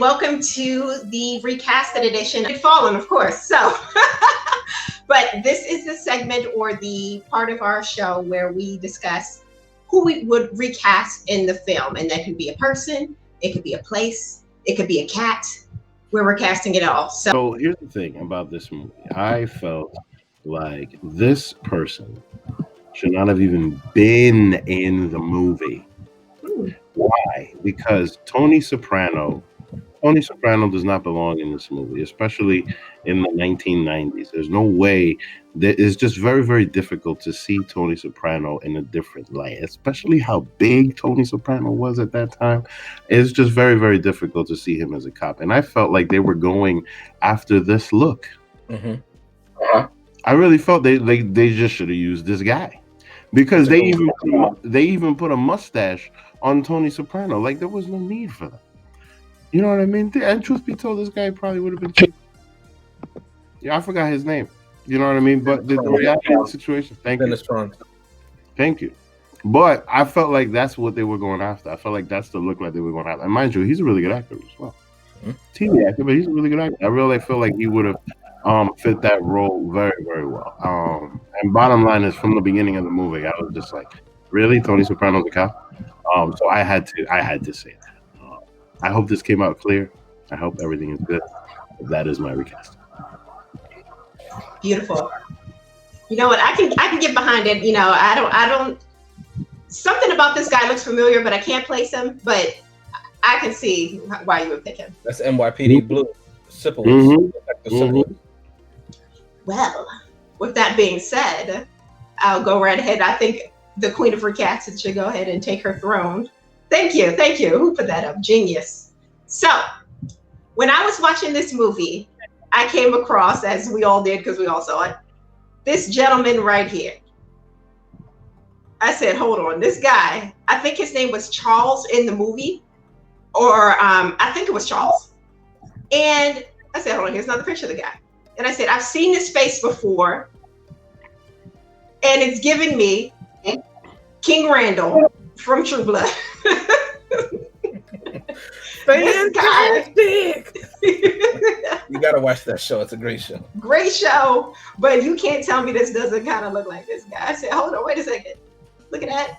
welcome to the recasted edition. It's fallen, of course. So, but this is the segment or the part of our show where we discuss who we would recast in the film. And that could be a person, it could be a place, it could be a cat. We're recasting it all. So here's the thing about this movie. I felt like this person should not have even been in the movie. Why? Because Tony Soprano does not belong in this movie, especially in the 1990s. There's no way. It's just very, very difficult to see Tony Soprano in a different light, especially how big Tony Soprano was at that time. It's just very, very difficult to see him as a cop. And I felt like they were going after this look. Mm-hmm. I really felt they just should have used this guy. Because they even put a mustache on Tony Soprano. Like, there was no need for that. You know what I mean? And truth be told, this guy probably would have been cheap. Yeah, I forgot his name. You know what I mean? But the reality of the situation. Thank you. But I felt like that's what they were going after. I felt like that's the look like they were going after. And mind you, he's a really good actor as well. TV actor, but he's a really good actor. I really feel like he would have fit that role very, very well. And bottom line is, from the beginning of the movie, I was just like, really, Tony Soprano's a cop? So I had to say that. I hope this came out clear. I hope everything is good. That is my recast. Beautiful. You know what? I can get behind it. You know, I don't. Something about this guy looks familiar, but I can't place him. But I can see why you would pick him. That's NYPD Blue. Syphilis. Mm-hmm. Well, with that being said, I'll go right ahead. I think the Queen of Recasted should go ahead and take her throne. Thank you. Who put that up? Genius. So, when I was watching this movie, I came across, as we all did because we all saw it, this gentleman right here. I said, hold on, this guy, I think his name was Charles in the movie, or I think it was Charles. And I said, hold on, here's another picture of the guy. And I said, I've seen this face before, and it's giving me King Randall from True Blood. Fantastic! You gotta watch that show. It's a great show. Great show, but you can't tell me this doesn't kind of look like this guy. I said, hold on, wait a second. Look at that.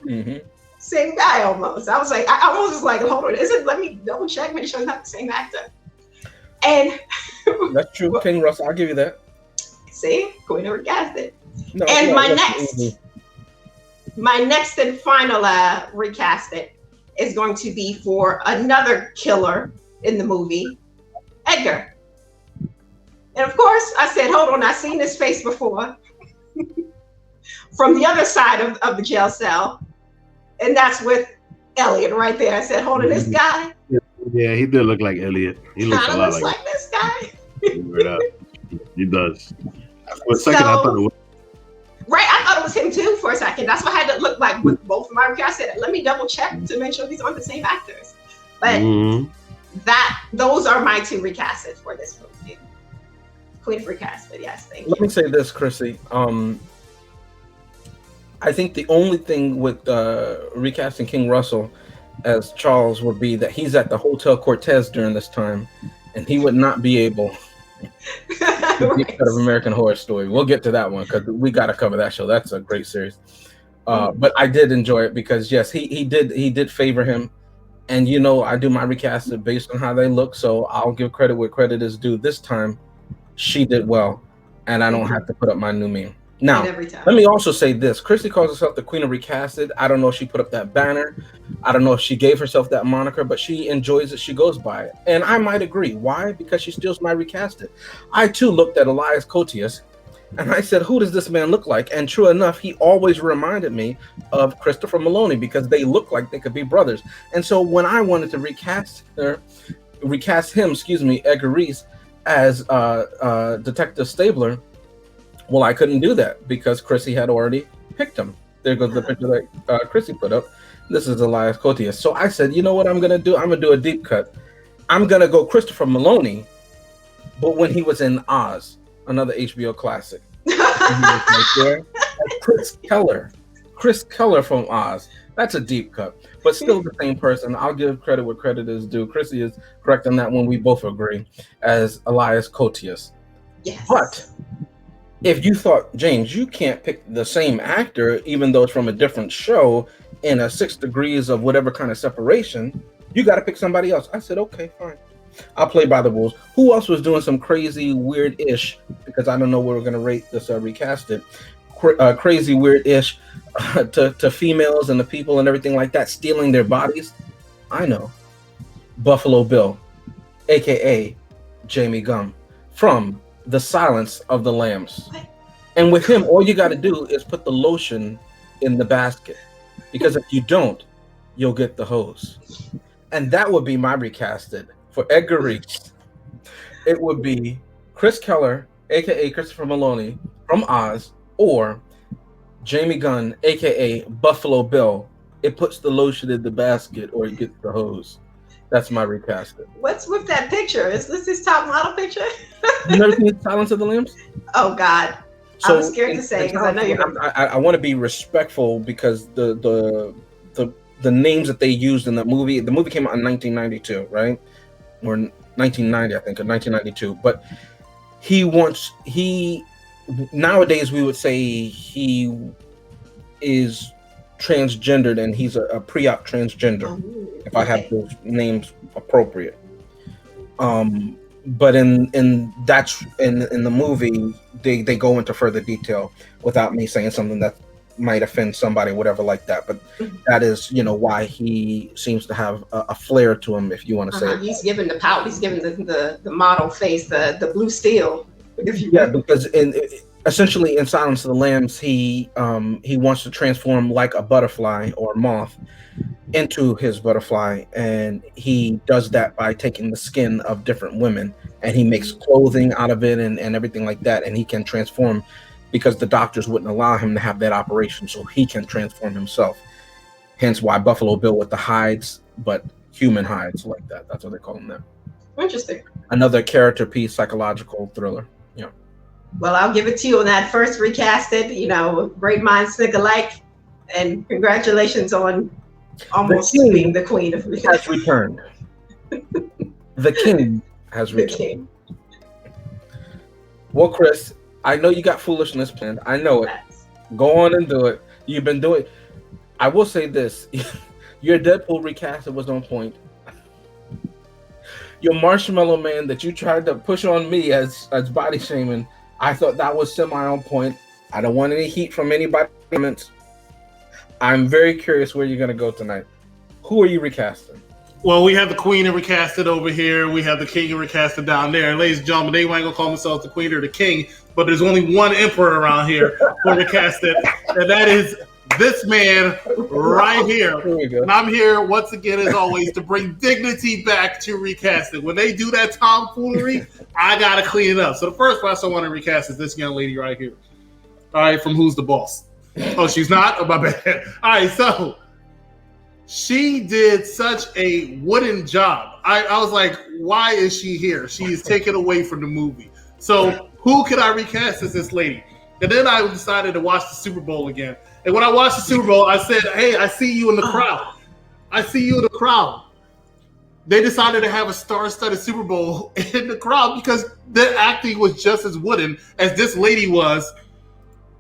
Mm-hmm. Same guy almost. I was like, I almost was like, hold on, let me double check, make sure it's not the same actor. And that's true, King Russell. I'll give you that. See, Queen of Recasted. No, and yeah, my next and final recasted is going to be for another killer in the movie, Edgar. And of course, I said, hold on, I've seen this face before from the other side of the jail cell. And that's with Elliot right there. I said, hold on, this guy. Yeah, he did look like Elliot. He looks a lot like this guy. He does. For a second, I thought it was. Right, I thought it was him too for a second. That's why I had to look like with both of my recasts. I said, let me double check to make sure these aren't the same actors. But those are my two recasted for this movie. Queen of Recasted, yes, thank you. Let me say this, Chrissy. I think the only thing with recasting King Russell as Charles would be that he's at the Hotel Cortez during this time, and he would not be able to be part of American Horror Story. We'll get to that one because we got to cover that show. That's a great series. But I did enjoy it because yes, he did favor him, and you know I do my recasted based on how they look. So I'll give credit where credit is due. This time, she did well, and I don't have to put up my new meme. Now, let me also say this. Chrissy calls herself the Queen of Recasted. I don't know if she put up that banner. I don't know if she gave herself that moniker, but she enjoys it. She goes by it. And I might agree. Why? Because she steals my recasted. I, too, looked at Elias Koteas, and I said, who does this man look like? And true enough, he always reminded me of Christopher Maloney because they look like they could be brothers. And so when I wanted to recast him, Edgar Reese, as Detective Stabler, well, I couldn't do that because Chrissy had already picked him. There goes the picture that Chrissy put up. This is Elias Koteas. So I said, you know what I'm going to do? I'm going to do a deep cut. I'm going to go Christopher Maloney, but when he was in Oz, another HBO classic. Chris Keller from Oz. That's a deep cut, but still the same person. I'll give credit where credit is due. Chrissy is correct on that one. We both agree as Elias Koteas. Yes. But if you thought, James, you can't pick the same actor, even though it's from a different show in a 6 degrees of whatever kind of separation, you got to pick somebody else. I said, okay, fine. I'll play by the rules. Who else was doing some crazy, weird-ish, because I don't know where we're going to rate this recasted, crazy, weird-ish to females and the people and everything like that, stealing their bodies? I know. Buffalo Bill, a.k.a. Jamie Gum, from The Silence of the Lambs. And with him, all you got to do is put the lotion in the basket, because if you don't, you'll get the hose. And that would be my recasted. For Edgar Reese, it would be Chris Keller, aka Christopher Maloney from Oz, or Jamie Gunn, aka Buffalo Bill. It puts the lotion in the basket, or you get the hose. That's my recasted. What's with that picture? Is this his top model picture? You never seen Silence of the Lambs? Oh God, So I'm scared to say because I know you're. I want to be respectful because the names that they used in the movie came out in 1992, right? Or 1990, I think, or 1992. But nowadays we would say he is transgendered, and he's a pre-op transgender, if I have those names appropriate. But in the movie, they go into further detail without me saying something that might offend somebody, whatever like that. But that is, why he seems to have a flair to him, if you want to say it. He's given the pout. He's given the model face, the blue steel. Because essentially in Silence of the Lambs, he wants to transform like a butterfly or moth into his butterfly, and he does that by taking the skin of different women, and he makes clothing out of it and everything like that, and he can transform because the doctors wouldn't allow him to have that operation, so he can transform himself. Hence why Buffalo Bill with the hides, but human hides like that. That's what they call them now. Interesting. Another character piece, psychological thriller. Yeah. Well, I'll give it to you on that first recasted. Great minds think alike, and congratulations on almost being the queen of recasted. Has returned. The king has returned. Well, Chris, I know you got foolishness planned. I know it. Go on and do it. You've been doing. I will say this: your Deadpool recasted was on point. Your Marshmallow Man that you tried to push on me as body shaming, I thought that was semi on point. I don't want any heat from anybody. I'm very curious where you're going to go tonight. Who are you recasting? Well, we have the queen and recasted over here. We have the king and recasted down there. And ladies and gentlemen, they ain't going to call themselves the queen or the king, but there's only one emperor around here for recasted, and that is this man right here. And I'm here once again, as always, to bring dignity back to recasted. When they do that tomfoolery, I got to clean it up. So the first person I want to recast is this young lady right here. All right, from Who's the Boss? Oh, she's not? Oh, my bad. All right, so she did such a wooden job. I was like, why is she here? She is taken away from the movie. So who could I recast as this lady? And then I decided to watch the Super Bowl again. And when I watched the Super Bowl, I said, hey, I see you in the crowd. I see you in the crowd. They decided to have a star-studded Super Bowl in the crowd because their acting was just as wooden as this lady was.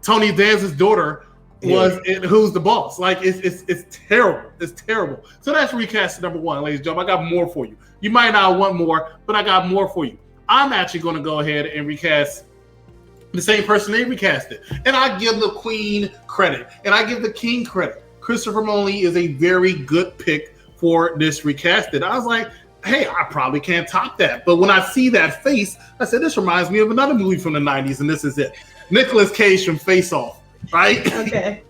Tony Danza's daughter was in Who's the Boss. Like, it's terrible. It's terrible. So that's recast number one, ladies and gentlemen. I got more for you. You might not want more, but I got more for you. I'm actually going to go ahead and recast the same person they recasted. And I give the queen credit. And I give the king credit. Christopher Maloney is a very good pick for this recasted. I was like, hey, I probably can't top that. But when I see that face, I said, this reminds me of another movie from the 90s, and this is it. Nicolas Cage from Face Off, right? Okay.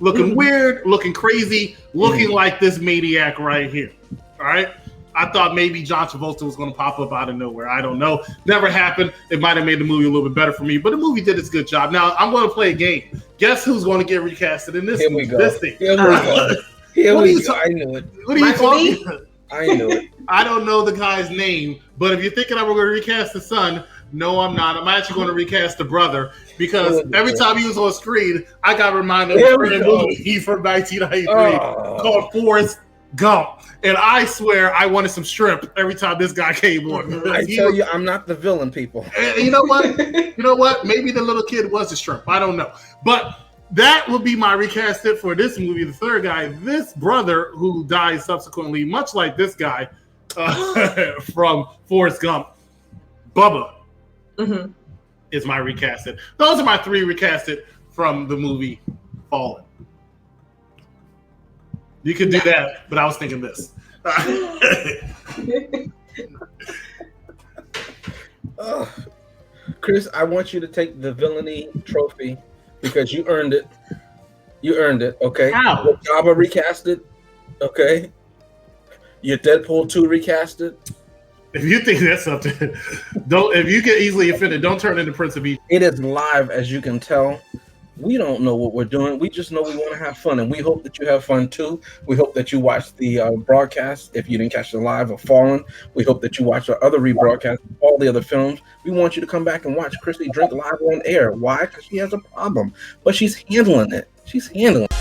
Looking weird, looking crazy, looking like this maniac right here. All right? I thought maybe John Travolta was going to pop up out of nowhere. I don't know. Never happened. It might have made the movie a little bit better for me, but the movie did its good job. Now, I'm going to play a game. Guess who's going to get recasted in this movie? This thing. Here we go. I knew it. What are you talking about? I knew it. I don't know the guy's name, but if you're thinking I'm going to recast the son, No, I'm not. I'm actually going to recast the brother because every time he was on screen, I got reminded of a movie from 1993 called Forrest Gump. And I swear I wanted some shrimp every time this guy came on. I tell you, I'm not the villain, people. And you know what? You know what? Maybe the little kid was a shrimp. I don't know. But that would be my recasted for this movie. The third guy, this brother who died subsequently, much like this guy from Forrest Gump, Bubba, is my recasted. Those are my 3 recasted from the movie Fallen. You could do that, but I was thinking this. Chris, I want you to take the villainy trophy because you earned it. You earned it, okay? How? Your Jabba recasted, okay? Your Deadpool 2 recasted. If you think that's something, don't. If you get easily offended, don't turn into Prince of Egypt. It is live, as you can tell. We don't know what we're doing. We just know we want to have fun, and we hope that you have fun too. We hope that you watch the broadcast if you didn't catch the live of Fallen. We hope that you watch our other rebroadcast, all the other films. We want you to come back and watch Chrissy drink live on air. Why? Because she has a problem, but she's handling it. She's handling it.